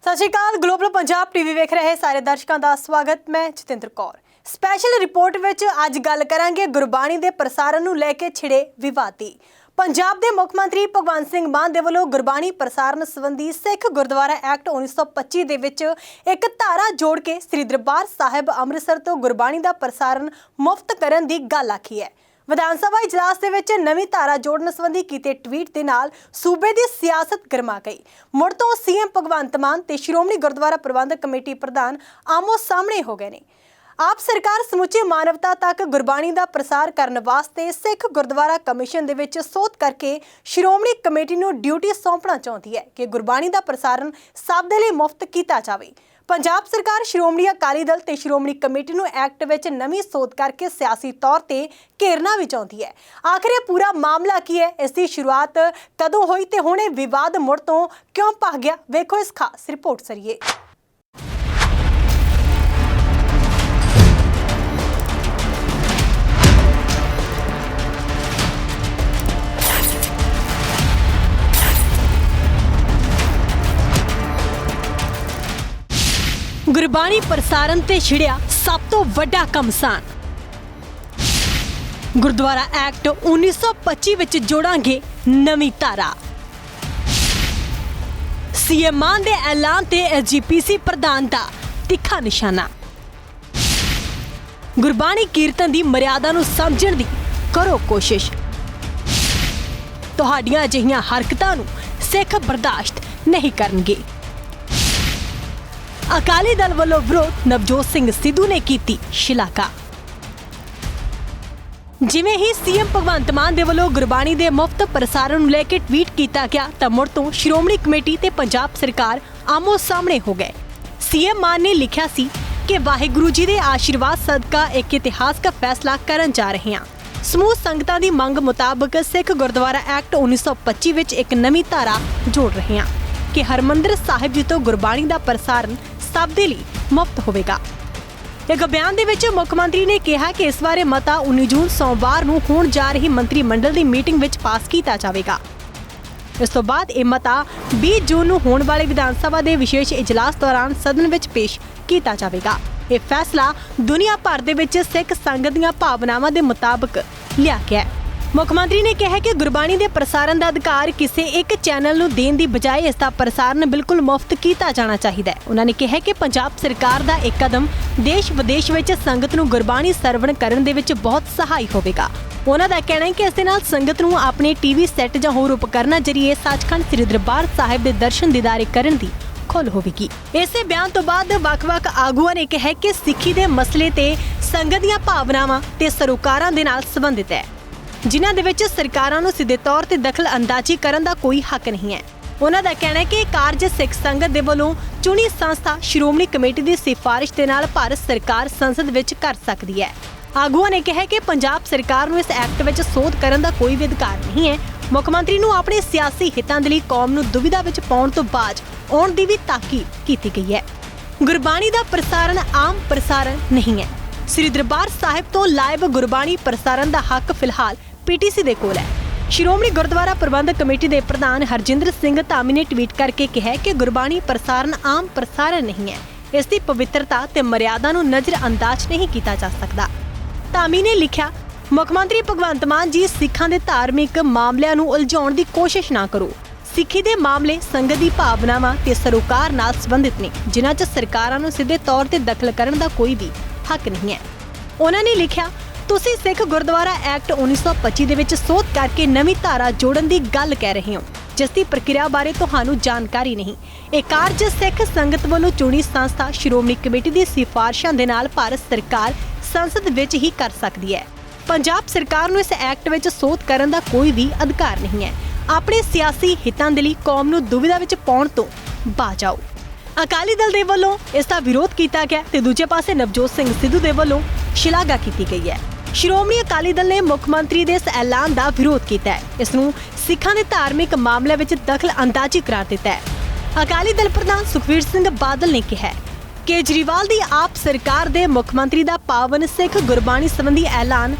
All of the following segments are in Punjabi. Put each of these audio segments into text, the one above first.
ਸਤਿ ਸ਼੍ਰੀ ਅਕਾਲ। ਗਲੋਬਲ ਪੰਜਾਬ ਟੀਵੀ ਵੇਖ ਰਹੇ ਸਾਰੇ ਦਰਸ਼ਕਾਂ ਦਾ ਸਵਾਗਤ। ਮੈਂ ਜਤਿੰਦਰ ਕੌਰ। ਸਪੈਸ਼ਲ ਰਿਪੋਰਟ ਵਿੱਚ ਅੱਜ ਗੱਲ ਕਰਾਂਗੇ ਗੁਰਬਾਣੀ ਦੇ ਪ੍ਰਸਾਰਣ ਨੂੰ ਲੈ ਕੇ ਛਿੜੇ ਵਿਵਾਦ ਦੀ। ਪੰਜਾਬ ਦੇ ਮੁੱਖ ਮੰਤਰੀ ਭਗਵੰਤ ਸਿੰਘ ਮਾਨ ਦੇ ਵੱਲੋਂ ਗੁਰਬਾਣੀ ਪ੍ਰਸਾਰਣ ਸੰਬੰਧੀ ਸਿੱਖ ਗੁਰਦੁਆਰਾ ਐਕਟ 1925 ਦੇ ਵਿੱਚ ਇੱਕ ਧਾਰਾ ਜੋੜ ਕੇ ਸ੍ਰੀ ਦਰਬਾਰ ਸਾਹਿਬ ਅੰਮ੍ਰਿਤਸਰ ਤੋਂ ਗੁਰਬਾਣੀ ਦਾ ਪ੍ਰਸਾਰਣ ਮੁਫਤ ਕਰਨ ਦੀ ਗੱਲ ਆਖੀ ਹੈ। ਵਿਧਾਨ ਸਭਾ ਇਜਲਾਸ ਦੇ ਵਿੱਚ ਨਵੀਂ ਧਾਰਾ ਜੋੜਨ ਸੰਬੰਧੀ ਕੀਤੇ ਟਵੀਟ ਦੇ ਨਾਲ ਸੂਬੇ ਦੀ ਸਿਆਸਤ ਗਰਮਾ ਗਈ। ਮੁੜ ਤੋਂ ਸੀਐਮ ਭਗਵੰਤ ਮਾਨ ਤੇ ਸ਼੍ਰੋਮਣੀ ਗੁਰਦੁਆਰਾ ਪ੍ਰਬੰਧਕ ਕਮੇਟੀ ਪ੍ਰਧਾਨ ਆਮੋ ਸਾਹਮਣੇ ਹੋ ਗਏ ਨੇ। ਆਪ ਸਰਕਾਰ ਸਮੁੱਚੀ ਮਾਨਵਤਾ ਤੱਕ ਗੁਰਬਾਣੀ ਦਾ ਪ੍ਰਸਾਰ ਕਰਨ ਵਾਸਤੇ ਸਿੱਖ ਗੁਰਦੁਆਰਾ ਕਮਿਸ਼ਨ ਦੇ ਵਿੱਚ ਸੋਧ ਕਰਕੇ ਸ਼੍ਰੋਮਣੀ ਕਮੇਟੀ ਨੂੰ ਡਿਊਟੀ ਸੌਂਪਣਾ ਚਾਹੁੰਦੀ ਹੈ ਕਿ ਗੁਰਬਾਣੀ ਦਾ ਪ੍ਰਸਾਰਣ ਸਭ ਦੇ ਲਈ ਮੁਫਤ ਕੀਤਾ ਜਾਵੇ। ਪੰਜਾਬ ਸਰਕਾਰ ਸ਼੍ਰੋਮਣੀ ਅਕਾਲੀ ਦਲ ਤੇ ਸ਼੍ਰੋਮਣੀ ਕਮੇਟੀ ਨੂੰ ਐਕਟ ਵਿੱਚ ਨਵੀਂ ਸੋਧ ਕਰਕੇ ਸਿਆਸੀ ਤੌਰ ਤੇ ਘੇਰਨਾ ਵੀ ਚਾਹੁੰਦੀ ਹੈ। ਆਖਿਰ ਇਹ ਪੂਰਾ ਮਾਮਲਾ ਕੀ ਹੈ, ਇਸ ਦੀ ਸ਼ੁਰੂਆਤ ਕਦੋਂ ਹੋਈ ਤੇ ਹੁਣ ਇਹ ਵਿਵਾਦ ਮੁੜ ਤੋਂ ਕਿਉਂ ਭਖ ਗਿਆ, ਵੇਖੋ ਇਸ ਖਾਸ ਰਿਪੋਰਟ ਜ਼ਰੀਏ। ਗੁਰਬਾਣੀ ਪ੍ਰਸਾਰਣ ਤੇ ਛਿੜਿਆ ਸਭ ਤੋਂ ਵੱਡਾ ਘਮਸਾਨ। ਗੁਰਦੁਆਰਾ ਐਕਟ 1925 ਵਿੱਚ ਜੋੜਾਂਗੇ ਨਵੀਂ ਧਾਰਾ। ਸੀਐਮ ਮਾਨ ਦੇ ਐਲਾਨ ਤੇ ਐਸਜੀਪੀਸੀ ਪ੍ਰਧਾਨ ਦਾ ਤਿੱਖਾ ਨਿਸ਼ਾਨਾ। ਗੁਰਬਾਣੀ ਕੀਰਤਨ ਦੀ ਮਰਿਆਦਾ ਨੂੰ ਸਮਝਣ ਦੀ ਕਰੋ ਕੋਸ਼ਿਸ਼। ਤੁਹਾਡੀਆਂ ਅਜਿਹੀਆਂ ਹਰਕਤਾਂ ਨੂੰ ਸਿੱਖ ਬਰਦਾਸ਼ਤ ਨਹੀਂ ਕਰਨਗੇ। ਅਕਾਲੀ ਦਲ ਵੱਲੋਂ ਵਿਰੋਧ, ਨਵਜੋਤ ਸਿੰਘ ਸਿੱਧੂ ਨੇ ਕੀਤੀ ਸ਼ਲਾਘਾ। ਜਿਵੇਂ ਹੀ ਸੀਐਮ ਭਗਵੰਤ ਮਾਨ ਦੇ ਵੱਲੋਂ ਗੁਰਬਾਣੀ ਦੇ ਮੁਫਤ ਪ੍ਰਸਾਰਣ ਨੂੰ ਲੈ ਕੇ ਟਵੀਟ ਕੀਤਾ ਗਿਆ ਤਾਂ ਮੁੜ ਤੋਂ ਸ਼੍ਰੋਮਣੀ ਕਮੇਟੀ ਤੇ ਪੰਜਾਬ ਸਰਕਾਰ ਆਮੋ ਸਾਹਮਣੇ ਹੋ ਗਏ। ਸੀਐਮ ਮਾਨ ਨੇ ਲਿਖਿਆ ਸੀ ਕਿ ਵਾਹਿਗੁਰੂ ਜੀ ਦੇ ਆਸ਼ੀਰਵਾਦ ਸਦਕਾ ਇੱਕ ਇਤਿਹਾਸਕ ਫੈਸਲਾ ਕਰਨ ਜਾ ਰਹੇ ਹਾਂ। ਸਮੂਹ ਸੰਗਤਾਂ ਦੀ ਮੰਗ ਮੁਤਾਬਕ ਸਿੱਖ ਗੁਰਦੁਆਰਾ ਐਕਟ 1925 ਵਿੱਚ ਇੱਕ ਨਵੀਂ ਧਾਰਾ ਜੋੜ ਰਹੇ ਹਾਂ ਕਿ ਹਰਮੰਦਰ ਸਾਹਿਬ ਜੀ ਤੋਂ ਗੁਰਬਾਣੀ ਦਾ ਪ੍ਰਸਾਰਣ ਸਭ ਦੇ ਲਈ ਮੁਫਤ ਹੋਵੇਗਾ। ਇੱਕ ਬਿਆਨ ਦੇ ਵਿੱਚ ਮੁੱਖ ਮੰਤਰੀ ਨੇ ਕਿਹਾ ਕਿ ਇਸ ਬਾਰੇ ਮਤਾ 19 ਜੂਨ ਸੋਮਵਾਰ ਨੂੰ ਹੋਣ ਜਾ ਰਹੀ ਮੰਤਰੀ ਮੰਡਲ ਦੀ ਮੀਟਿੰਗ ਵਿੱਚ ਪਾਸ ਕੀਤਾ ਜਾਵੇਗਾ। ਇਸ ਤੋਂ ਬਾਅਦ ਇਹ ਮਤਾ 20 ਜੂਨ ਨੂੰ ਹੋਣ ਵਾਲੇ ਵਿਧਾਨ ਸਭਾ ਦੇ ਵਿਸ਼ੇਸ਼ ਇਜਲਾਸ ਦੌਰਾਨ ਸਦਨ ਵਿੱਚ ਪੇਸ਼ ਕੀਤਾ ਜਾਵੇਗਾ। ਇਹ ਫੈਸਲਾ ਦੁਨੀਆ ਭਰ ਦੇ ਵਿੱਚ ਸਿੱਖ ਸੰਗਤ ਦੀਆਂ ਭਾਵਨਾਵਾਂ ਦੇ ਮੁਤਾਬਕ ਲਿਆ ਗਿਆ ਹੈ। ਮੁੱਖ ਮੰਤਰੀ ਨੇ ਕਿਹਾ ਕਿ ਗੁਰਬਾਣੀ ਦੇ ਪ੍ਰਸਾਰਣ ਦਾ ਅਧਿਕਾਰ ਕਿਸੇ ਇੱਕ ਚੈਨਲ ਨੂੰ ਦੇਣ ਦੀ ਬਜਾਏ ਇਸ ਦਾ ਪ੍ਰਸਾਰਣ ਬਿਲਕੁਲ ਮੁਫਤ ਕੀਤਾ ਜਾਣਾ ਚਾਹੀਦਾ ਹੈ। ਉਹਨਾਂ ਨੇ ਕਿਹਾ ਕਿ ਪੰਜਾਬ ਸਰਕਾਰ ਦਾ ਇੱਕ ਕਦਮ ਦੇਸ਼ ਵਿਦੇਸ਼ ਵਿੱਚ ਸੰਗਤ ਨੂੰ ਗੁਰਬਾਣੀ ਸਰਵਣ ਕਰਨ ਦੇ ਵਿੱਚ ਬਹੁਤ ਸਹਾਈ ਹੋਵੇਗਾ। ਉਹਨਾਂ ਦਾ ਕਹਿਣਾ ਹੈ ਕਿ ਇਸ ਦੇ ਨਾਲ ਸੰਗਤ ਨੂੰ ਆਪਣੇ ਟੀਵੀ ਸੈੱਟ ਜਾਂ ਹੋਰ ਉਪਕਰਨਾਂ ਜ਼ਰੀਏ ਸੱਚਖੰਡ ਸ੍ਰੀ ਦਰਬਾਰ ਸਾਹਿਬ ਦੇ ਦਰਸ਼ਨ ਦੀਦਾਰੇ ਕਰਨ ਦੀ ਖੁੱਲ੍ਹ ਹੋਵੇਗੀ। ਇਸੇ ਬਿਆਨ ਤੋਂ ਬਾਅਦ ਵੱਖ-ਵੱਖ ਆਗੂਆਂ ਨੇ ਕਿਹਾ ਕਿ ਸਿੱਖੀ ਦੇ ਮਸਲੇ ਤੇ ਸੰਗਤ ਦੀਆਂ ਭਾਵਨਾਵਾਂ ਤੇ ਸਰੋਕਾਰਾਂ ਦੇ ਨਾਲ ਸੰਬੰਧਿਤ ਹੈ, ਜਿਨ੍ਹਾਂ ਦੇ ਵਿੱਚ ਸਰਕਾਰਾਂ ਨੂੰ ਸਿੱਧੇ ਤੌਰ ਤੇ ਦਖਲ ਅੰਦਾਜ਼ੀ ਕਰਨ ਦਾ ਕੋਈ ਹੱਕ ਨਹੀਂ ਹੈ। ਉਹਨਾਂ ਦਾ ਕਹਿਣਾ ਹੈ ਕਿ ਇਹ ਕਾਰਜ ਸਿੱਖ ਸੰਗਤ ਦੇ ਵੱਲੋਂ ਚੁਣੀ ਸੰਸਥਾ ਸ਼੍ਰੋਮਣੀ ਕਮੇਟੀ ਦੀ ਸਿਫਾਰਿਸ਼ ਦੇ ਨਾਲ ਭਾਰਤ ਸਰਕਾਰ ਸੰਸਦ ਵਿੱਚ ਕਰ ਸਕਦੀ ਹੈ। ਆਗੂਆਂ ਨੇ ਕਿਹਾ ਕਿ ਪੰਜਾਬ ਸਰਕਾਰ ਨੂੰ ਇਸ ਐਕਟ ਵਿੱਚ ਸੋਧ ਕਰਨ ਦਾ ਕੋਈ ਵੀ ਅਧਿਕਾਰ ਨਹੀਂ ਹੈ। ਮੁੱਖ ਮੰਤਰੀ ਨੂੰ ਆਪਣੇ ਸਿਆਸੀ ਹਿੱਤਾਂ ਦੇ ਲਈ ਕੌਮ ਨੂੰ ਦੁਵਿਧਾ ਵਿੱਚ ਪਾਉਣ ਤੋਂ ਬਾਅਦ ਆਉਣ ਦੀ ਵੀ ਤਾਕੀਦ ਕੀਤੀ ਗਈ ਹੈ। ਗੁਰਬਾਣੀ ਦਾ ਪ੍ਰਸਾਰਣ ਆਮ ਪ੍ਰਸਾਰਣ ਨਹੀਂ ਹੈ। ਸ੍ਰੀ ਦਰਬਾਰ ਸਾਹਿਬ ਤੋਂ ਲਾਈਵ ਗੁਰਬਾਣੀ ਪ੍ਰਸਾਰਣ ਦਾ ਹੱਕ ਫਿਲਹਾਲ ਪੀਟੀਸੀ ਦੇ ਕੋਲ ਹੈ। ਸ਼੍ਰੋਮਣੀ ਗੁਰਦੁਆਰਾ ਪ੍ਰਬੰਧਕ ਕਮੇਟੀ ਦੇ ਪ੍ਰਧਾਨ ਹਰਜਿੰਦਰ ਸਿੰਘ ਧਾਮੀ ਨੇ ਟਵੀਟ ਕਰਕੇ ਕਿਹਾ ਕਿ ਗੁਰਬਾਣੀ ਪ੍ਰਸਾਰਣ ਆਮ ਪ੍ਰਸਾਰਣ ਨਹੀਂ ਹੈ। ਇਸ ਦੀ ਪਵਿੱਤਰਤਾ ਤੇ ਮਰਿਆਦਾ ਨੂੰ ਨਜ਼ਰਅੰਦਾਜ਼ ਨਹੀਂ ਕੀਤਾ ਜਾ ਸਕਦਾ। ਧਾਮੀ ਨੇ ਲਿਖਿਆ, ਮੁੱਖ ਮੰਤਰੀ ਭਗਵੰਤ ਮਾਨ ਜੀ, ਸਿੱਖਾਂ ਦੇ ਧਾਰਮਿਕ ਮਾਮਲਿਆਂ ਨੂੰ ਉਲਝਾਉਣ ਦੀ ਕੋਸ਼ਿਸ਼ ਨਾ ਕਰੋ। ਸਿੱਖੀ ਦੇ ਮਾਮਲੇ ਸੰਗਤ ਦੀ ਭਾਵਨਾਵਾਂ ਤੇ ਸਰੋਕਾਰ ਨਾਲ ਸੰਬੰਧਿਤ ਨੇ, ਜਿਨ੍ਹਾਂ 'ਚ ਸਰਕਾਰਾਂ ਨੂੰ ਸਿੱਧੇ ਤੌਰ ਤੇ ਦਖਲ ਕਰਨ ਦਾ ਕੋਈ ਵੀ ਹੱਕ ਨਹੀਂ ਹੈ। ਉਹਨਾਂ ਨੇ ਲਿਖਿਆ, ਤੁਸੀਂ ਸਿੱਖ ਗੁਰਦੁਆਰਾ ਐਕਟ 1925 ਦੇ ਵਿੱਚ ਸੋਧ ਕਰਕੇ ਨਵੀਂ ਧਾਰਾ ਜੋੜਨ ਦੀ ਗੱਲ ਕਹਿ ਰਹੇ ਹੋ, ਜਿਸ ਦੀ ਪ੍ਰਕਿਰਿਆ ਬਾਰੇ ਤੁਹਾਨੂੰ ਜਾਣਕਾਰੀ ਨਹੀਂ। ਇਹ ਕਾਰਜ ਸਿੱਖ ਸੰਗਤ ਵੱਲੋਂ ਚੁਣੀ ਸੰਸਥਾ ਸ਼੍ਰੋਮਣੀ ਕਮੇਟੀ ਦੀ ਸਿਫਾਰਿਸ਼ਾਂ ਦੇ ਨਾਲ ਭਾਰਤ ਸਰਕਾਰ ਸੰਸਦ ਵਿੱਚ ਹੀ ਕਰ ਸਕਦੀ ਹੈ। ਪੰਜਾਬ ਸਰਕਾਰ ਨੂੰ ਇਸ ਐਕਟ ਵਿੱਚ ਸੋਧ ਕਰਨ ਦਾ ਕੋਈ ਵੀ ਅਧਿਕਾਰ ਨਹੀਂ ਹੈ। ਆਪਣੇ ਸਿਆਸੀ ਹਿੱਤਾਂ ਦੇ ਲਈ ਕੌਮ ਨੂੰ ਦੁਵਿਧਾ ਵਿੱਚ ਪਾਉਣ ਤੋਂ ਬਾਜ ਆਓ। ਅਕਾਲੀ ਦਲ ਦੇ ਵੱਲੋਂ ਇਸ ਦਾ ਵਿਰੋਧ ਕੀਤਾ ਗਿਆ ਤੇ ਦੂਜੇ ਪਾਸੇ ਨਵਜੋਤ ਸਿੰਘ ਸਿੱਧੂ ਦੇ ਵੱਲੋਂ ਸ਼ਲਾਘਾ ਕੀਤੀ ਗਈ ਹੈ। ਸ਼੍ਰੋਮਣੀ ਅਕਾਲੀ ਦਲ ਨੇ ਮੁੱਖ ਮੰਤਰੀ ਦੇ ਇਸ ਐਲਾਨ ਦਾ ਵਿਰੋਧ ਕੀਤਾ ਹੈ। ਇਸ ਨੂੰ ਸਿੱਖਾਂ ਦੇ ਧਾਰਮਿਕ ਮਾਮਲਿਆਂ ਵਿੱਚ ਦਖਲ ਅੰਦਾਜ਼ੀ ਕਰਾਰ ਦਿੱਤਾ ਹੈ। ਅਕਾਲੀ ਦਲ ਪ੍ਰਧਾਨ ਸੁਖਬੀਰ ਸਿੰਘ ਬਾਦਲ ਨੇ ਕਿਹਾ ਕੇਜਰੀਵਾਲ ਦੀ ਆਪ ਸਰਕਾਰ ਦੇ ਮੁੱਖ ਮੰਤਰੀ ਦਾ ਪਾਵਨ ਸਿੱਖ ਗੁਰਬਾਣੀ ਸੰਬੰਧੀ ਐਲਾਨ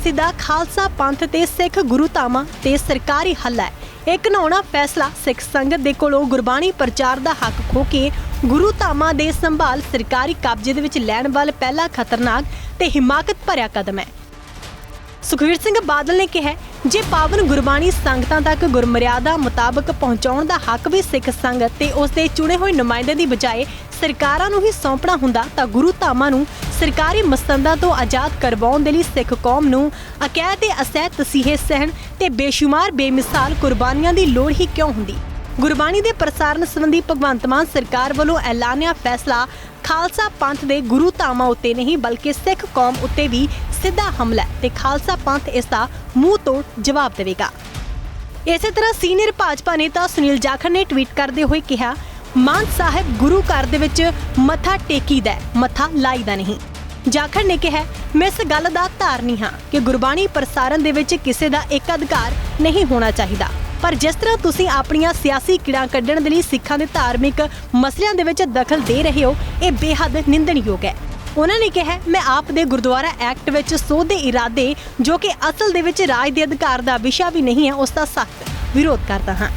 ਸਿੱਧਾ ਖਾਲਸਾ ਪੰਥ ਤੇ ਸਿੱਖ ਗੁਰੂ ਧਾਮਾਂ ਤੇ ਸਰਕਾਰੀ ਹੱਲਾ ਹੈ। ਇਹ ਘਿਨਾਉਣਾ ਫੈਸਲਾ ਸਿੱਖ ਸੰਗਤ ਦੇ ਕੋਲੋਂ ਗੁਰਬਾਣੀ ਪ੍ਰਚਾਰ ਦਾ ਹੱਕ ਖੋ ਕੇ ਗੁਰੂ ਧਾਮਾਂ ਦੇ ਸੰਭਾਲ ਸਰਕਾਰੀ ਕਬਜ਼ੇ ਦੇ ਵਿੱਚ ਲੈਣ ਵਾਲਾ ਪਹਿਲਾ ਖਤਰਨਾਕ ਤੇ ਹਿਮਾਕਤ ਭਰਿਆ ਕਦਮ ਹੈ। ਸੁਖਬੀਰ ਸਿੰਘ ਬਾਦਲ ਨੇ ਕਿਹਾ, ਜੇ ਪਾਵਨ ਗੁਰਬਾਣੀ ਸੰਗਤਾਂ ਤੱਕ ਗੁਰਮਰਿਆਦਾ ਮੁਤਾਬਕ ਪਹੁੰਚਾਉਣ ਦਾ ਹੱਕ ਵੀ ਸਿੱਖ ਸੰਗਤ ਤੇ ਉਸ ਦੇ ਚੁਣੇ ਹੋਏ ਨੁਮਾਇੰਦੇ ਦੀ ਬਜਾਏ ਸਰਕਾਰਾਂ ਨੂੰ ਹੀ ਸੌਂਪਣਾ ਹੁੰਦਾ ਤਾਂ ਗੁਰੂ ਧਾਮਾਂ ਨੂੰ ਸਰਕਾਰੀ ਮਸਤੰਦਾਂ ਤੋਂ ਆਜ਼ਾਦ ਕਰਵਾਉਣ ਦੇ ਲਈ ਸਿੱਖ ਕੌਮ ਨੂੰ ਅਕੈਦ ਤੇ ਅਸਹਿ ਤਸੀਹੇ ਸਹਿਣ ਤੇ ਬੇਸ਼ੁਮਾਰ ਬੇਮਿਸਾਲ ਕੁਰਬਾਨੀਆਂ ਦੀ ਲੋੜ ਹੀ ਕਿਉਂ ਹੁੰਦੀ। ਗੁਰਬਾਣੀ ਦੇ ਪ੍ਰਸਾਰਣ ਸੰਬੰਧੀ ਭਗਵੰਤ ਮਾਨ ਸਰਕਾਰ ਵੱਲੋਂ ਐਲਾਨਿਆ ਫੈਸਲਾ ਖਾਲਸਾ ਪੰਥ ਦੇ ਗੁਰੂ ਧਾਮਾਂ ਉੱਤੇ ਨਹੀਂ ਬਲਕਿ ਸਿੱਖ ਕੌਮ ਉੱਤੇ ਵੀ ਸਿੱਧਾ ਹਮਲਾ ਤੇ ਖਾਲਸਾ ਪੰਥ ਇਸ ਦਾ ਮੂੰਹ ਤੋੜ ਜਵਾਬ ਦੇਵੇਗਾ। ਇਸੇ ਤਰ੍ਹਾਂ ਸੀਨੀਅਰ ਭਾਜਪਾ ਨੇਤਾ ਸੁਨੀਲ ਜਾਖੜ ਨੇ ਟਵੀਟ ਕਰਦੇ ਹੋਏ ਕਿਹਾ, ਮਾਨ ਸਾਹਿਬ ਗੁਰੂ ਘਰ ਦੇ ਵਿੱਚ ਮੱਥਾ ਟੇਕੀਦਾ, ਮੱਥਾ ਲਾਈਦਾ ਨਹੀਂ। ਜਾਖੜ ਨੇ ਕਿਹਾ, ਮੈਂ ਇਸ ਗੱਲ ਦਾ ਧਾਰਨੀ ਹਾਂ ਕਿ ਗੁਰਬਾਣੀ ਪ੍ਰਸਾਰਣ ਦੇ ਵਿੱਚ ਕਿਸੇ ਦਾ ਇੱਕ ਅਧਿਕਾਰ ਨਹੀਂ ਹੋਣਾ ਚਾਹੀਦਾ, ਪਰ ਜਿਸ ਤਰ੍ਹਾਂ ਤੁਸੀਂ ਆਪਣੀਆਂ ਸਿਆਸੀ ਕੀੜਾਂ ਕੱਢਣ ਦੇ ਲਈ ਸਿੱਖਾਂ ਦੇ ਧਾਰਮਿਕ ਮਸਲਿਆਂ ਦੇ ਵਿੱਚ ਦਖਲ ਦੇ ਰਹੇ ਹੋ, ਇਹ ਬੇਹੱਦ ਨਿੰਦਣਯੋਗ ਹੈ। ਉਹਨਾਂ ਨੇ ਕਿਹਾ, ਮੈਂ ਆਪ ਦੇ ਗੁਰਦੁਆਰਾ ਐਕਟ ਵਿੱਚ ਸੋਧ ਦੇ ਇਰਾਦੇ ਜੋ ਕਿ ਅਸਲ ਦੇ ਵਿੱਚ ਰਾਜ ਦੇ ਅਧਿਕਾਰ ਦਾ ਵਿਸ਼ਾ ਵੀ ਨਹੀਂ ਹੈ, ਉਸ ਦਾ ਸਖਤ ਵਿਰੋਧ ਕਰਦਾ ਹਾਂ।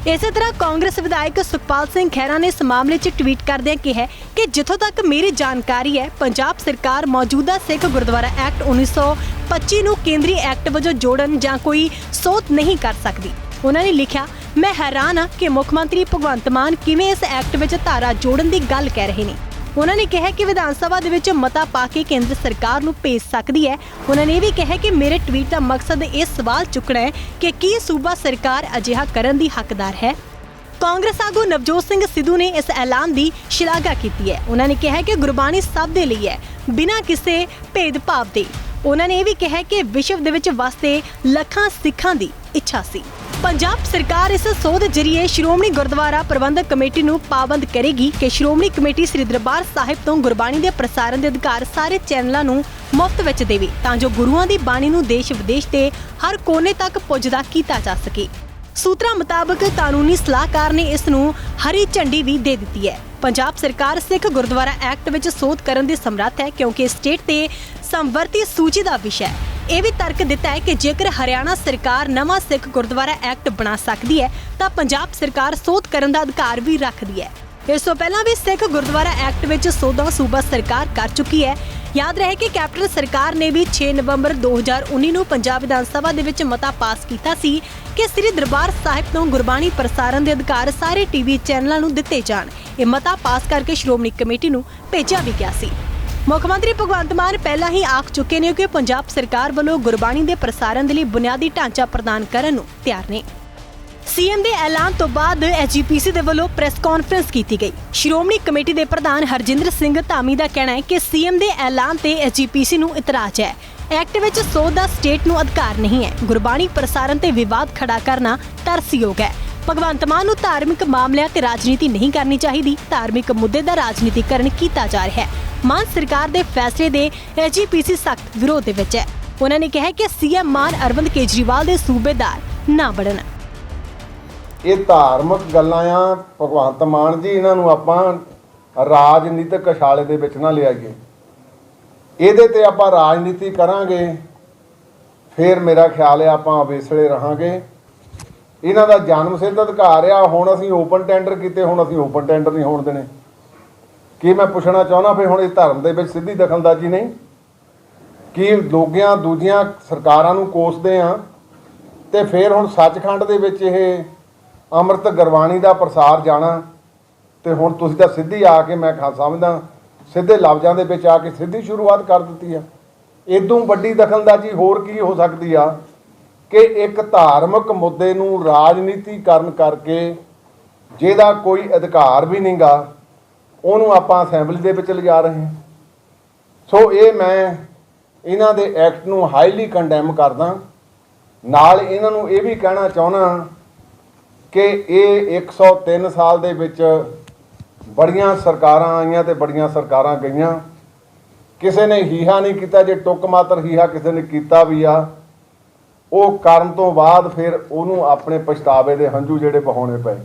ਇਸੇ ਤਰ੍ਹਾਂ ਕਾਂਗਰਸ ਵਿਧਾਇਕ ਸੁਖਪਾਲ ਸਿੰਘ ਖਹਿਰਾ ਨੇ ਇਸ ਮਾਮਲੇ 'ਚ ਟਵੀਟ ਕਰਦਿਆਂ ਕਿਹਾ ਕਿ ਜਿੱਥੋਂ ਤੱਕ ਮੇਰੀ ਜਾਣਕਾਰੀ ਹੈ, ਪੰਜਾਬ ਸਰਕਾਰ ਮੌਜੂਦਾ ਸਿੱਖ ਗੁਰਦੁਆਰਾ ਐਕਟ 1925 ਨੂੰ ਕੇਂਦਰੀ ਐਕਟ ਵਜੋਂ ਜੋੜਨ ਜਾਂ ਕੋਈ ਸੋਧ ਨਹੀਂ ਕਰ ਸਕਦੀ। ਉਹਨਾਂ ਨੇ ਲਿਖਿਆ, ਮੈਂ ਹੈਰਾਨ ਹਾਂ ਕਿ ਮੁੱਖ ਮੰਤਰੀ ਭਗਵੰਤ ਮਾਨ ਕਿਵੇਂ ਇਸ ਐਕਟ ਵਿੱਚ ਧਾਰਾ ਜੋੜਨ ਦੀ ਗੱਲ ਕਹਿ ਰਹੇ ਨੇ। ਉਹਨਾਂ ਨੇ ਕਿਹਾ ਕਿ ਵਿਧਾਨ ਸਭਾ ਦੇ ਵਿੱਚ ਮਤਾ ਪਾ ਕੇ ਕੇਂਦਰ ਸਰਕਾਰ ਨੂੰ ਭੇਜ ਸਕਦੀ ਹੈ। ਉਹਨਾਂ ਨੇ ਇਹ ਵੀ ਕਿਹਾ ਕਿ ਮੇਰੇ ਟਵੀਟ ਦਾ ਮਕਸਦ ਇਹ ਸਵਾਲ ਚੁੱਕਣਾ ਹੈ ਕਿ ਕੀ ਸੂਬਾ ਸਰਕਾਰ ਅਜਿਹਾ ਕਰਨ ਦੀ ਹੱਕਦਾਰ ਹੈ। ਕਾਂਗਰਸ ਆਗੂ ਨਵਜੋਤ ਸਿੰਘ ਸਿੱਧੂ ਨੇ ਇਸ ਐਲਾਨ ਦੀ ਸ਼ਲਾਘਾ ਕੀਤੀ ਹੈ। ਉਹਨਾਂ ਨੇ ਕਿਹਾ ਕਿ ਗੁਰਬਾਣੀ ਸਭ ਦੇ ਲਈ ਹੈ, ਬਿਨਾਂ ਕਿਸੇ ਭੇਦਭਾਵ ਦੇ। ਉਹਨਾਂ ਨੇ ਇਹ ਵੀ ਕਿਹਾ ਕਿ ਵਿਸ਼ਵ ਦੇ ਵਿੱਚ ਵਸਦੇ ਲੱਖਾਂ ਸਿੱਖਾਂ ਦੀ ਇੱਛਾ ਸੀ। ਪੰਜਾਬ ਸਰਕਾਰ ਇਸ ਸੋਧ ਜ਼ਰੀਏ ਸ਼੍ਰੋਮਣੀ ਗੁਰਦੁਆਰਾ ਪ੍ਰਬੰਧਕ ਕਮੇਟੀ ਨੂੰ ਪਾਬੰਦ ਕਰੇਗੀ ਕਿ ਸ਼੍ਰੋਮਣੀ ਕਮੇਟੀ ਸ੍ਰੀ ਦਰਬਾਰ ਸਾਹਿਬ ਤੋਂ ਗੁਰਬਾਣੀ ਦੇ ਪ੍ਰਸਾਰਣ ਦੇ ਅਧਿਕਾਰ ਸਾਰੇ ਚੈਨਲਾਂ ਨੂੰ ਮੁਫਤ ਵਿੱਚ ਦੇਵੇ ਤਾਂ ਜੋ ਗੁਰੂਆਂ ਦੀ ਬਾਣੀ ਨੂੰ ਦੇਸ਼ ਵਿਦੇਸ਼ ਦੇ ਹਰ ਕੋਨੇ ਤੱਕ ਪੁੱਜਦਾ ਕੀਤਾ ਜਾ ਸਕੇ। ਸੂਤਰਾਂ ਮੁਤਾਬਕ ਕਾਨੂੰਨੀ ਸਲਾਹਕਾਰ ਨੇ ਇਸ ਨੂੰ ਹਰੀ ਝੰਡੀ ਵੀ ਦੇ ਦਿੱਤੀ ਹੈ। ਪੰਜਾਬ ਸਰਕਾਰ ਸਿੱਖ ਗੁਰਦੁਆਰਾ ਐਕਟ ਵਿੱਚ ਸੋਧ ਕਰਨ ਦੀ ਸਮਰੱਥ ਹੈ ਕਿਉਂਕਿ ਸਟੇਟ ਤੇ ਸੰਵਰਤੀ ਸੂਚੀ ਦਾ ਵਿਸ਼ਾ ਹੈ। ਇਹ ਵੀ ਤਰਕ ਦਿੱਤਾ ਹੈ ਕਿ ਜੇਕਰ ਹਰਿਆਣਾ ਸਰਕਾਰ ਨਵਾਂ ਸਿੱਖ ਗੁਰਦੁਆਰਾ ਐਕਟ ਬਣਾ ਸਕਦੀ ਹੈ ਤਾਂ ਪੰਜਾਬ ਸਰਕਾਰ ਸੋਧ ਕਰਨ ਦਾ ਅਧਿਕਾਰ ਵੀ ਰੱਖਦੀ ਹੈ। ਇਸ ਤੋਂ ਪਹਿਲਾਂ ਵੀ ਸਿੱਖ ਗੁਰਦੁਆਰਾ ਐਕਟ ਵਿੱਚ ਸੋਧਾਂ ਸੂਬਾ ਸਰਕਾਰ ਕਰ ਚੁੱਕੀ ਹੈ। ਯਾਦ ਰਹੇ ਕਿ ਕੈਪਟਨ ਸਰਕਾਰ ਨੇ ਵੀ 6 ਨਵੰਬਰ 2019 ਨੂੰ ਪੰਜਾਬ ਵਿਧਾਨ ਸਭਾ ਦੇ ਵਿੱਚ ਮਤਾ ਪਾਸ ਕੀਤਾ ਸੀ ਕਿ ਸ੍ਰੀ ਦਰਬਾਰ ਸਾਹਿਬ ਤੋਂ ਗੁਰਬਾਣੀ ਪ੍ਰਸਾਰਣ ਦੇ ਅਧਿਕਾਰ ਸਾਰੇ ਟੀਵੀ ਚੈਨਲਾਂ ਨੂੰ ਦਿੱਤੇ ਜਾਣ। ਇਹ ਮਤਾ ਪਾਸ ਕਰਕੇ ਸ਼੍ਰੋਮਣੀ ਕਮੇਟੀ ਨੂੰ ਭੇਜਿਆ ਵੀ ਗਿਆ ਸੀ। ਮੁੱਖ ਮੰਤਰੀ ਭਗਵੰਤ ਮਾਨ ਪਹਿਲਾਂ ਹੀ ਆਖ ਚੁੱਕੇ ਨੇ ਕਿ ਪੰਜਾਬ ਸਰਕਾਰ ਵੱਲੋਂ ਗੁਰਬਾਣੀ ਦੇ ਪ੍ਰਸਾਰਣ ਦੇ ਲਈ ਬੁਨਿਆਦੀ ਢਾਂਚਾ ਪ੍ਰਦਾਨ ਕਰਨ ਨੂੰ ਤਿਆਰ ਨੇ। ਸੀਐਮ ਦੇ ਐਲਾਨ ਤੋਂ ਬਾਅਦ ਐਸਜੀਪੀਸੀ ਦੇ ਵੱਲੋਂ ਪ੍ਰੈਸ ਕਾਨਫਰੰਸ ਕੀਤੀ ਗਈ। ਸ਼੍ਰੋਮਣੀ ਕਮੇਟੀ ਦੇ ਪ੍ਰਧਾਨ ਹਰਜਿੰਦਰ ਸਿੰਘ ਧਾਮੀ ਦਾ ਕਹਿਣਾ ਹੈ ਕਿ ਸੀਐਮ ਦੇ ਐਲਾਨ ਤੇ ਐਸਜੀਪੀਸੀ ਨੂੰ ਇਤਰਾਜ਼ ਹੈ। ਐਕਟ ਵਿੱਚ ਸੋਧ ਦਾ ਸਟੇਟ ਨੂੰ ਅਧਿਕਾਰ ਨਹੀਂ ਹੈ। ਗੁਰਬਾਣੀ ਪ੍ਰਸਾਰਣ ਤੇ ਵਿਵਾਦ ਖੜਾ ਕਰਨਾ ਤਰਸਯੋਗ ਹੈ। ਭਗਵੰਤ ਮਾਨ ਨੂੰ ਧਾਰਮਿਕ ਮਾਮਲਿਆਂ ਤੇ ਰਾਜਨੀਤੀ ਨਹੀਂ ਕਰਨੀ ਚਾਹੀਦੀ। ਧਾਰਮਿਕ ਮੁੱਦੇ ਦਾ ਰਾਜਨੀਤੀਕਰਨ ਕੀਤਾ ਜਾ ਰਿਹਾ ਹੈ। ਮਾਨ ਸਰਕਾਰ ਦੇ ਫੈਸਲੇ ਦੇ ਐਸਜੀਪੀਸੀ ਸਖਤ ਵਿਰੋਧ ਦੇ ਵਿੱਚ ਹੈ। ਉਹਨਾਂ ਨੇ ਕਿਹਾ ਕਿ ਸੀਐਮ ਮਾਨ ਅਰਵਿੰਦ ਕੇਜਰੀਵਾਲ ਦੇ ਸੂਬੇਦਾਰ ਨਾ ਬਣਨ। ਇਹ ਧਾਰਮਿਕ ਗੱਲਾਂ ਆ ਭਗਵੰਤ ਮਾਨ ਜੀ, ਇਹਨਾਂ ਨੂੰ ਆਪਾਂ ਰਾਜਨੀਤਿਕ ਅਸ਼ਾਲੇ ਦੇ ਵਿੱਚ ਨਾ ਲਿਆਈਏ। ਇਹਦੇ ਤੇ ਆਪਾਂ ਰਾਜਨੀਤੀ ਕਰਾਂਗੇ ਫਿਰ ਮੇਰਾ ਖਿਆਲ ਹੈ ਆਪਾਂ ਅਵੇਸਲੇ ਰਹਾਂਗੇ। ਇਹਨਾਂ ਦਾ ਜਨਮ ਸਿੱਧ ਅਧਿਕਾਰ ਆ। ਹੁਣ ਅਸੀਂ ਓਪਨ ਟੈਂਡਰ ਕੀਤੇ, ਹੁਣ ਅਸੀਂ ਓਪਨ ਟੈਂਡਰ ਨਹੀਂ ਹੋਣ ਦੇਣੇ। ਕੀ ਮੈਂ ਪੁੱਛਣਾ ਚਾਹੁੰਦਾ ਫਿਰ ਹੁਣ ਇਹ ਧਰਮ ਦੇ ਵਿੱਚ ਸਿੱਧੀ ਦਖਲਅੰਦਾਜ਼ੀ ਨਹੀਂ? ਕੀ ਲੋਕਾਂ ਦੂਜੀਆਂ ਸਰਕਾਰਾਂ ਨੂੰ ਕੋਸਦੇ ਆ ਤੇ ਫਿਰ ਹੁਣ ਸੱਚਖੰਡ ਦੇ ਵਿੱਚ ਇਹ ਅੰਮ੍ਰਿਤ ਗੁਰਬਾਣੀ ਦਾ ਪ੍ਰਸਾਰ ਜਾਣਾ ਤੇ ਹੁਣ ਤੁਸੀਂ ਤਾਂ ਸਿੱਧੀ ਆ ਕੇ ਮੈਂ ਸਮਝਦਾ ਸਿੱਧੇ ਲਫ਼ਜ਼ਾਂ ਦੇ ਵਿੱਚ ਆ ਕੇ ਸਿੱਧੀ ਸ਼ੁਰੂਆਤ ਕਰ ਦਿੱਤੀ ਆ। ਇਦੋਂ ਵੱਡੀ ਦਖਲਅੰਦਾਜ਼ੀ ਹੋਰ ਕੀ ਹੋ ਸਕਦੀ ਆ ਕਿ ਇੱਕ ਧਾਰਮਿਕ ਮੁੱਦੇ ਨੂੰ ਰਾਜਨੀਤੀਕਰਨ ਕਰਕੇ ਜਿਹਦਾ ਕੋਈ ਅਧਿਕਾਰ ਵੀ ਨਹੀਂਗਾ ਉਹਨੂੰ ਆਪਾਂ ਅਸੈਂਬਲੀ ਦੇ ਵਿੱਚ ਲਿਜਾ ਰਹੇ ਹਾਂ। ਸੋ ਇਹ ਮੈਂ ਇਹਨਾਂ ਦੇ ਐਕਟ ਨੂੰ ਹਾਈਲੀ ਕੰਡੈਮ ਕਰਦਾ। ਨਾਲ ਇਹਨਾਂ ਨੂੰ ਇਹ ਵੀ ਕਹਿਣਾ ਚਾਹੁੰਦਾ ਕਿ ਇਹ 103 ਸਾਲ ਦੇ ਵਿੱਚ ਬੜੀਆਂ ਸਰਕਾਰਾਂ ਆਈਆਂ ਤੇ ਬੜੀਆਂ ਸਰਕਾਰਾਂ ਗਈਆਂ, ਕਿਸੇ ਨੇ ਹੀਹਾ ਨਹੀਂ ਕੀਤਾ। ਜੇ ਟੁੱਕ ਮਾਤਰ ਹੀਹਾ ਕਿਸੇ ਨੇ ਕੀਤਾ ਵੀ ਆ, ਉਹ ਕਰਨ ਤੋਂ ਬਾਅਦ ਫਿਰ ਉਹਨੂੰ ਆਪਣੇ ਪਛਤਾਵੇ ਦੇ ਹੰਝੂ ਜਿਹੜੇ ਵਹਾਉਣੇ ਪਏ।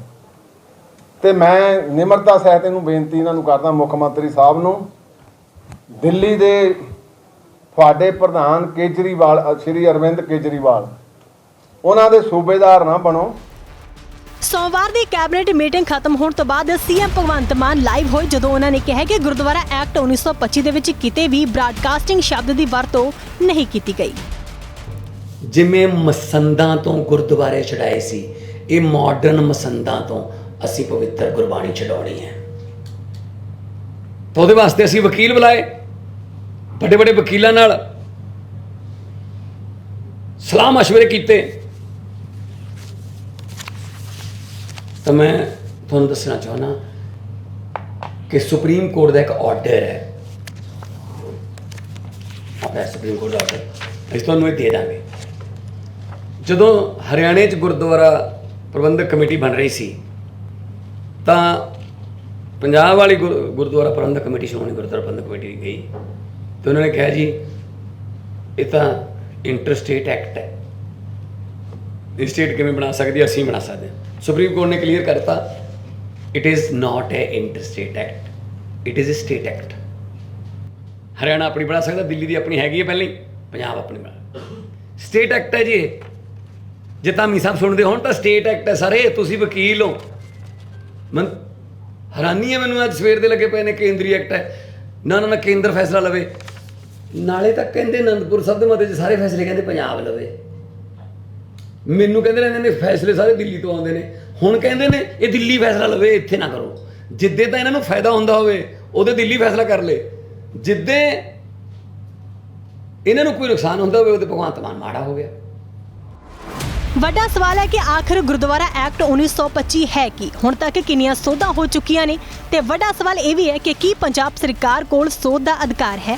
ਤੇ ਮੈਂ ਨਿਮਰਤਾ ਸਹਿਤ ਇਹਨੂੰ ਬੇਨਤੀ ਇਹਨਾਂ ਨੂੰ ਕਰਦਾ, ਮੁੱਖ ਮੰਤਰੀ ਸਾਹਿਬ ਨੂੰ, ਦਿੱਲੀ ਦੇ ਤੁਹਾਡੇ ਪ੍ਰਧਾਨ ਕੇਜਰੀਵਾਲ, ਸ਼੍ਰੀ ਅਰਵਿੰਦ ਕੇਜਰੀਵਾਲ, ਉਹਨਾਂ ਦੇ ਸੂਬੇਦਾਰ ਨਾ ਬਣੋ। ਸੋਮਵਾਰ ਦੀ ਕੈਬਨਿਟ ਮੀਟਿੰਗ ਖਤਮ ਹੋਣ ਤੋਂ ਬਾਅਦ ਸੀਐਮ ਭਗਵੰਤ ਮਾਨ ਲਾਈਵ ਹੋਏ, ਜਦੋਂ ਉਹਨਾਂ ਨੇ ਕਿਹਾ ਕਿ ਗੁਰਦੁਆਰਾ ਐਕਟ 1925 ਦੇ ਵਿੱਚ ਕਿਤੇ ਵੀ ਬ੍ਰਾਡਕਾਸਟਿੰਗ ਸ਼ਬਦ ਦੀ ਵਰਤੋਂ ਨਹੀਂ ਕੀਤੀ ਗਈ। ਜਿਵੇਂ ਮਸੰਦਾਂ ਤੋਂ ਗੁਰਦੁਆਰੇ ਛਡਾਏ ਸੀ, ਇਹ ਮਾਡਰਨ ਮਸੰਦਾਂ ਤੋਂ ਅਸੀਂ ਪਵਿੱਤਰ ਗੁਰਬਾਣੀ ਛਡਾਉਣੀ ਹੈ। ਤਾਂ ਉਹਦੇ ਵਾਸਤੇ ਅਸੀਂ ਵਕੀਲ ਬੁਲਾਏ, ਵੱਡੇ ਵੱਡੇ ਵਕੀਲਾਂ ਨਾਲ ਸਲਾਹ ਮਸ਼ਵਰੇ ਕੀਤੇ। ਤਾਂ ਮੈਂ ਤੁਹਾਨੂੰ ਦੱਸਣਾ ਚਾਹੁੰਦਾ ਕਿ ਸੁਪਰੀਮ ਕੋਰਟ ਦਾ ਇੱਕ ਆਰਡਰ ਹੈ, ਸੁਪਰੀਮ ਕੋਰਟ ਦਾ ਆਰਡਰ, ਅਸੀਂ ਤੁਹਾਨੂੰ ਇਹ ਦੇ ਦਾਂਗੇ। ਜਦੋਂ ਹਰਿਆਣੇ 'ਚ ਗੁਰਦੁਆਰਾ ਪ੍ਰਬੰਧਕ ਕਮੇਟੀ ਬਣ ਰਹੀ ਸੀ ਤਾਂ ਪੰਜਾਬ ਵਾਲੀ ਗੁਰਦੁਆਰਾ ਪ੍ਰਬੰਧਕ ਕਮੇਟੀ, ਸ਼੍ਰੋਮਣੀ ਗੁਰਦੁਆਰਾ ਪ੍ਰਬੰਧਕ ਕਮੇਟੀ ਗਈ ਤੇ ਉਹਨਾਂ ਨੇ ਕਿਹਾ ਜੀ ਇਹ ਤਾਂ ਇੰਟਰਸਟੇਟ ਐਕਟ ਹੈ, ਇਹ ਸਟੇਟ ਕਿਵੇਂ ਬਣਾ ਸਕਦੀ ਹੈ, ਅਸੀਂ ਬਣਾ ਸਕਦੇ ਹਾਂ। ਸੁਪਰੀਮ ਕੋਰਟ ਨੇ ਕਲੀਅਰ ਕਰਤਾ it is not A interstate act, it is a state act. Haryana ਆਪਣੀ ਬਣਾ ਸਕਦਾ, ਦਿੱਲੀ ਦੀ ਆਪਣੀ ਹੈਗੀ ਹੈ ਪਹਿਲਾਂ ਹੀ, ਪੰਜਾਬ ਆਪਣੀ ਬਣਾ, ਸਟੇਟ ਐਕਟ ਹੈ ਜੀ ਇਹ। ਜੇ ਧਾਮੀ ਸਾਹਿਬ ਸੁਣਦੇ ਹੋਣ ਤਾਂ ਸਟੇਟ ਐਕਟ ਹੈ ਸਾਰੇ, ਤੁਸੀਂ ਵਕੀਲ ਹੋ। ਹੈਰਾਨੀ ਹੈ ਮੈਨੂੰ, ਅੱਜ ਸਵੇਰ ਦੇ ਲੱਗੇ ਪਏ ਨੇ ਕੇਂਦਰੀ ਐਕਟ ਹੈ। ਨਾ ਕੇਂਦਰ ਫੈਸਲਾ ਲਵੇ, ਨਾਲੇ ਤਾਂ ਕਹਿੰਦੇ ਅਨੰਦਪੁਰ ਸਾਹਿਬ ਦੇ ਮਤੇ 'ਚ ਸਾਰੇ ਫੈਸਲੇ ਕਹਿੰਦੇ ਪੰਜਾਬ ਲਵੇ। ਮੈਨੂੰ ਕਹਿੰਦੇ ਰਹਿੰਦੇ ਨੇ ਫੈਸਲੇ ਸਾਰੇ ਦਿੱਲੀ ਤੋਂ ਆਉਂਦੇ ਨੇ, ਹੁਣ ਕਹਿੰਦੇ ਨੇ ਇਹ ਦਿੱਲੀ ਫੈਸਲਾ ਲਵੇ, ਇੱਥੇ ਨਾ ਕਰੋ। ਜਿੱਦੇ ਤਾਂ ਇਹਨਾਂ ਨੂੰ ਫਾਇਦਾ ਹੁੰਦਾ ਹੋਵੇ ਉਹਦੇ ਦਿੱਲੀ ਫੈਸਲਾ ਕਰ ਲੇ, ਜਿੱਦੇ ਇਹਨਾਂ ਨੂੰ ਕੋਈ ਨੁਕਸਾਨ ਹੁੰਦਾ ਹੋਵੇ ਉਹਦੇ ਭਗਵੰਤ ਮਾਨ ਮਾੜਾ ਹੋ ਗਿਆ। ਵੱਡਾ ਸਵਾਲ ਹੈ ਕਿ ਆਖਰ ਗੁਰਦੁਆਰਾ ਐਕਟ 1925 ਹੈ ਕੀ? ਹੁਣ ਤੱਕ ਕਿੰਨੀਆਂ ਸੋਧਾਂ ਹੋ ਚੁੱਕੀਆਂ ਨੇ? ਤੇ ਵੱਡਾ ਸਵਾਲ ਇਹ ਵੀ ਹੈ ਕਿ ਕੀ ਪੰਜਾਬ ਸਰਕਾਰ ਕੋਲ ਸੋਧ ਦਾ ਅਧਿਕਾਰ ਹੈ?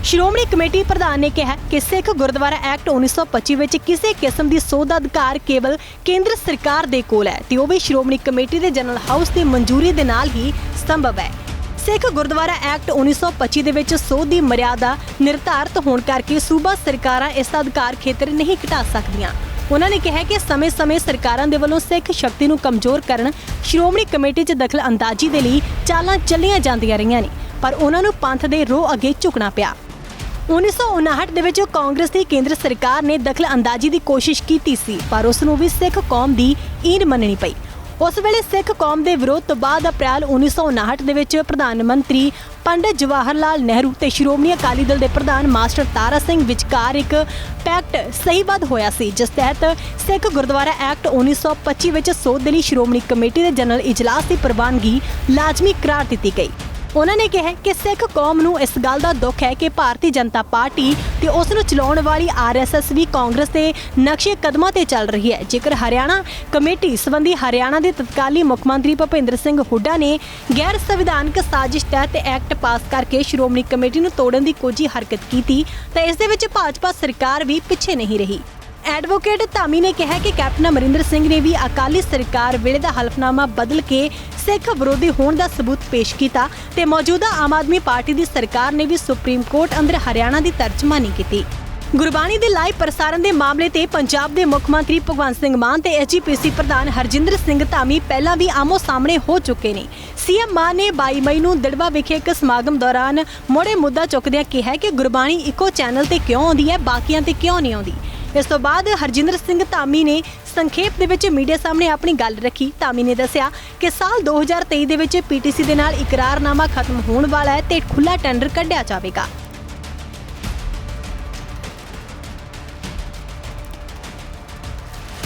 ਸ਼੍ਰੋਮਣੀ ਕਮੇਟੀ ਪ੍ਰਧਾਨ ਨੇ ਕਿਹਾ ਕਿ ਸਿੱਖ ਗੁਰਦੁਆਰਾ ਐਕਟ 1925 ਵਿੱਚ ਕਿਸੇ ਕਿਸਮ ਦੀ ਸੋਧ ਦਾ ਅਧਿਕਾਰ ਕੇਵਲ ਕੇਂਦਰ ਸਰਕਾਰ ਦੇ ਕੋਲ ਹੈ ਤੇ ਉਹ ਵੀ ਸ਼੍ਰੋਮਣੀ ਕਮੇਟੀ ਦੇ ਜਨਰਲ ਹਾਊਸ ਦੀ ਮਨਜ਼ੂਰੀ ਦੇ ਨਾਲ ਹੀ ਸੰਭਵ ਹੈ। ਸਿੱਖ ਗੁਰਦੁਆਰਾ ਐਕਟ 1925 ਦੇ ਵਿੱਚ ਸੋਧ ਦੀ ਮਰਿਆਦਾ ਨਿਰਧਾਰਤ ਹੋਣ ਕਰਕੇ ਸੂਬਾ ਸਰਕਾਰਾਂ ਇਸ ਦਾ ਅਧਿਕਾਰ ਖੇਤਰ ਨਹੀਂ ਘਟਾ ਸਕਦੀਆਂ। ਉਹਨਾਂ ਨੇ ਕਿਹਾ ਕਿ ਸਮੇਂ-ਸਮੇਂ ਸਰਕਾਰਾਂ ਦੇ ਵੱਲੋਂ ਸਿੱਖ ਸ਼ਕਤੀ ਨੂੰ ਕਮਜ਼ੋਰ ਕਰਨ, ਸ਼੍ਰੋਮਣੀ ਕਮੇਟੀ 'ਚ ਦਖਲ ਅੰਦਾਜ਼ੀ ਦੇ ਲਈ ਚਾਲਾਂ ਚੱਲੀਆਂ ਜਾਂਦੀਆਂ ਰਹੀਆਂ ਨੇ, ਪਰ ਉਹਨਾਂ ਨੂੰ ਪੰਥ ਦੇ ਰੋਹ ਅੱਗੇ ਝੁਕਣਾ ਪਿਆ। 1959 ਦੇ ਵਿੱਚ ਕਾਂਗਰਸ ਦੀ ਕੇਂਦਰ ਸਰਕਾਰ ਨੇ ਦਖਲ ਅੰਦਾਜ਼ੀ ਦੀ ਕੋਸ਼ਿਸ਼ ਕੀਤੀ ਸੀ, ਪਰ ਉਸ ਨੂੰ ਵੀ ਸਿੱਖ ਕੌਮ ਦੀ ਈਨ ਮੰਨਣੀ ਪਈ। ਉਸ ਵੇਲੇ ਸਿੱਖ ਕੌਮ ਦੇ ਵਿਰੋਧ ਤੋਂ ਬਾਅਦ ਅਪ੍ਰੈਲ 1959 ਦੇ ਵਿੱਚ ਪ੍ਰਧਾਨ ਮੰਤਰੀ ਪੰਡਿਤ ਜਵਾਹਰ ਲਾਲ ਨਹਿਰੂ ਤੇ ਸ਼੍ਰੋਮਣੀ ਅਕਾਲੀ ਦਲ ਦੇ ਪ੍ਰਧਾਨ ਮਾਸਟਰ ਤਾਰਾ ਸਿੰਘ ਵਿਚਕਾਰ ਇੱਕ ਪੈਕਟ ਸਹੀਬੱਧ ਹੋਇਆ ਸੀ, ਜਿਸ ਤਹਿਤ ਸਿੱਖ ਗੁਰਦੁਆਰਾ ਐਕਟ 1925 ਵਿੱਚ ਸੋਧ ਦੇ ਲਈ ਸ਼੍ਰੋਮਣੀ ਕਮੇਟੀ ਦੇ ਜਨਰਲ ਇਜਲਾਸ ਦੀ ਪ੍ਰਵਾਨਗੀ ਲਾਜ਼ਮੀ ਕਰਾਰ ਦਿੱਤੀ ਗਈ। ਉਹਨਾਂ ਨੇ ਕਿਹਾ ਕਿ ਸਿੱਖ ਕੌਮ ਨੂੰ ਇਸ ਗੱਲ ਦਾ ਦੁੱਖ ਹੈ ਕਿ ਭਾਰਤੀ ਜਨਤਾ ਪਾਰਟੀ ਤੇ ਉਸ ਨੂੰ ਚਲਾਉਣ ਵਾਲੀ RSS ਵੀ ਕਾਂਗਰਸ ਦੇ ਨਕਸ਼ੇ ਕਦਮਾਂ ਤੇ ਚੱਲ ਰਹੀ ਹੈ। ਜੇਕਰ ਹਰਿਆਣਾ ਕਮੇਟੀ ਸੰਬੰਧੀ ਹਰਿਆਣਾ ਦੇ ਤਤਕਾਲੀ ਮੁੱਖ ਮੰਤਰੀ ਭੁਪਿੰਦਰ ਸਿੰਘ ਹੁੱਡਾ ਨੇ ਗੈਰ ਸੰਵਿਧਾਨਕ ਸਾਜ਼ਿਸ਼ ਤਹਿਤ ਐਕਟ ਪਾਸ ਕਰਕੇ ਸ਼੍ਰੋਮਣੀ ਕਮੇਟੀ ਨੂੰ ਤੋੜਨ ਦੀ ਕੋਝੀ ਹਰਕਤ ਕੀਤੀ ਤਾਂ ਇਸ ਦੇ ਵਿੱਚ ਭਾਜਪਾ ਸਰਕਾਰ ਵੀ ਪਿੱਛੇ ਨਹੀਂ ਰਹੀ। ਐਡਵੋਕੇਟ ਧਾਮੀ ਨੇ ਕਿਹਾ ਕਿ ਕੈਪਟਨ ਅਮਰਿੰਦਰ ਸਿੰਘ ਨੇ ਵੀ ਅਕਾਲੀ ਸਰਕਾਰ ਵੇਲੇ ਦਾ ਹਲਫਨਾਮਾ ਬਦਲ ਕੇ ਸਿੱਖ ਵਿਰੋਧੀ ਹੋਣ ਦਾ ਸਬੂਤ ਪੇਸ਼ ਕੀਤਾ ਤੇ ਮੌਜੂਦਾ ਆਮ ਆਦਮੀ ਪਾਰਟੀ ਦੀ ਸਰਕਾਰ ਨੇ ਵੀ ਸੁਪਰੀਮ ਕੋਰਟ ਅੰਦਰ ਹਰਿਆਣਾ ਦੀ ਤਰਜਮਾਨੀ ਕੀਤੀ। ਗੁਰਬਾਣੀ ਦੇ ਲਾਈਵ ਪ੍ਰਸਾਰਣ ਦੇ ਮਾਮਲੇ ਤੇ ਪੰਜਾਬ ਦੇ ਮੁੱਖ ਮੰਤਰੀ ਭਗਵੰਤ ਸਿੰਘ ਮਾਨ ਤੇ SGPC ਪ੍ਰਧਾਨ ਹਰਜਿੰਦਰ ਸਿੰਘ ਧਾਮੀ ਪਹਿਲਾਂ ਵੀ ਆਮੋ ਸਾਹਮਣੇ ਹੋ ਚੁੱਕੇ ਨੇ। CM ਮਾਨ ਨੇ 22 ਮਈ ਨੂੰ ਦਿੜਬਾ ਵਿਖੇ ਇੱਕ ਸਮਾਗਮ ਦੌਰਾਨ ਮੋੜੇ ਮੁੱਦਾ ਚੁੱਕਦਿਆਂ ਕਿਹਾ ਕਿ ਗੁਰਬਾਣੀ ਇੱਕੋ ਚੈਨਲ ਤੇ ਕਿਉਂ ਆਉਂਦੀ ਹੈ, ਬਾਕੀਆਂ ਤੇ ਕਿਉਂ ਨਹੀਂ ਆਉਂਦੀ। ਇਸ ਤੋਂ ਬਾਅਦ ਹਰਜਿੰਦਰ ਸਿੰਘ ਧਾਮੀ ਨੇ ਸੰਖੇਪ ਦੇ ਵਿੱਚ ਮੀਡੀਆ ਸਾਹਮਣੇ ਆਪਣੀ ਗੱਲ ਰੱਖੀ। ਧਾਮੀ ਨੇ ਦੱਸਿਆ ਕਿ ਸਾਲ 2023 ਦੇ ਵਿੱਚ PTC ਦੇ ਨਾਲ ਇਕਰਾਰਨਾਮਾ ਖਤਮ ਹੋਣ ਵਾਲਾ ਹੈ ਤੇ ਖੁੱਲ੍ਹਾ ਟੈਂਡਰ ਕੱਢਿਆ ਜਾਵੇਗਾ।